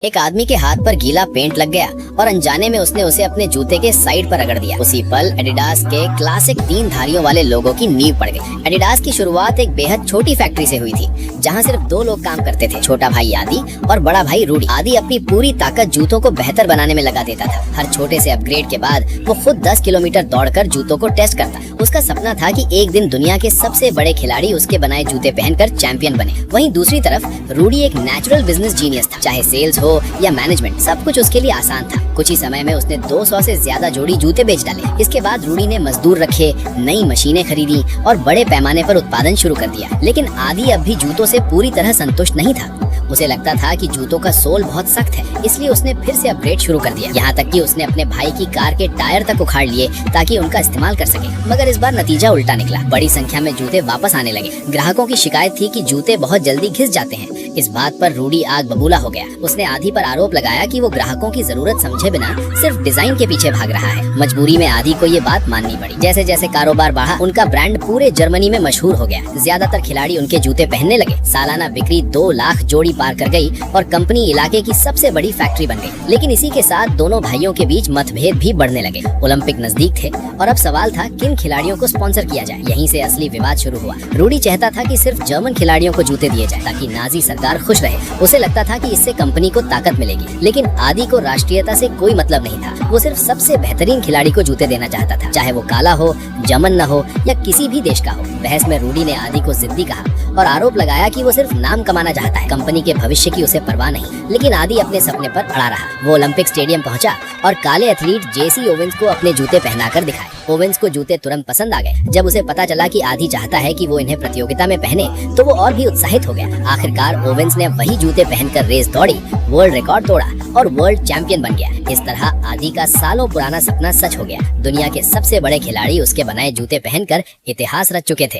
एक आदमी के हाथ पर गीला पेंट लग गया और अनजाने में उसने उसे अपने जूते के साइड पर रगड़ दिया। उसी पल एडिडास के क्लासिक 3 धारियों वाले लोगो की नींव पड़ गई। एडिडास की शुरुआत एक बेहद छोटी फैक्ट्री से हुई थी, जहां सिर्फ 2 लोग काम करते थे, छोटा भाई आदि और बड़ा भाई रूडी। आदि अपनी पूरी ताकत जूतों को बेहतर बनाने में लगा देता था। हर छोटे से अपग्रेड के बाद वो खुद 10 किलोमीटर दौड़कर जूतों को टेस्ट करता। उसका सपना था कि एक दिन दुनिया के सबसे बड़े खिलाड़ी उसके बनाए जूते पहनकर चैंपियन बने। वहीं दूसरी तरफ रूडी एक नेचुरल बिजनेस जीनियस था। चाहे सेल्स हो या मैनेजमेंट, सब कुछ उसके लिए आसान था। कुछ ही समय में उसने 200 से ज्यादा जोड़ी जूते बेच डाले। इसके बाद रूडी ने मजदूर रखे, नई मशीनें खरीदी और बड़े पैमाने पर उत्पादन शुरू कर दिया। लेकिन आदि अब भी जूतों से पूरी तरह संतुष्ट नहीं था। उसे लगता था कि जूतों का सोल बहुत सख्त है, इसलिए उसने फिर से अपग्रेड शुरू कर दिया। यहाँ तक कि उसने अपने भाई की कार के टायर तक उखाड़ लिए ताकि उनका इस्तेमाल कर सके। मगर इस बार नतीजा उल्टा निकला। बड़ी संख्या में जूते वापस आने लगे। ग्राहकों की शिकायत थी कि जूते बहुत जल्दी घिस जाते हैं। इस बात पर रूडी आग बबूला हो गया। उसने आदि पर आरोप लगाया कि वो ग्राहकों की जरूरत समझे बिना सिर्फ डिजाइन के पीछे भाग रहा है। मजबूरी में आदि को ये बात माननी पड़ी। जैसे जैसे कारोबार बढ़ा, उनका ब्रांड पूरे जर्मनी में मशहूर हो गया। ज्यादातर खिलाड़ी उनके जूते पहनने लगे। सालाना बिक्री 2 लाख जोड़ी पार कर गई और कंपनी इलाके की सबसे बड़ी फैक्ट्री बन गई। लेकिन इसी के साथ दोनों भाइयों के बीच मतभेद भी बढ़ने लगे। ओलंपिक नजदीक थे और अब सवाल था किन खिलाड़ियों को स्पॉन्सर किया जाए। यहीं से असली विवाद शुरू हुआ। रूडी चाहता था कि सिर्फ जर्मन खिलाड़ियों को जूते दिए जाए ताकि नाजी सरकार खुश रहे। उसे लगता था कि इससे कंपनी को ताकत मिलेगी। लेकिन आदि को राष्ट्रीयता से कोई मतलब नहीं था। वो सिर्फ सबसे बेहतरीन खिलाड़ी को जूते देना चाहता था, चाहे वो काला हो, जर्मन न हो या किसी भी देश का हो। बहस में रूडी ने आदि को जिद्दी कहा और आरोप लगाया कि वो सिर्फ नाम कमाना चाहता है, कंपनी के भविष्य की उसे परवाह नहीं। लेकिन आदि अपने सपने पर अड़ा रहा। वो ओलंपिक स्टेडियम पहुंचा और काले एथलीट जेसी ओवेंस को अपने जूते पहनाकर दिखाए। ओवेंस को जूते तुरंत पसंद आ गए। जब उसे पता चला कि आदि चाहता है कि वो इन्हें प्रतियोगिता में पहने, तो वो और भी उत्साहित हो गया। आखिरकार ओवेंस ने वही जूते पहनकर रेस दौड़ी, वर्ल्ड रिकॉर्ड तोड़ा और वर्ल्ड चैंपियन बन गया। इस तरह आदि का सालों पुराना सपना सच हो गया। दुनिया के सबसे बड़े खिलाड़ी उसके बनाए जूते पहनकर इतिहास रच चुके थे।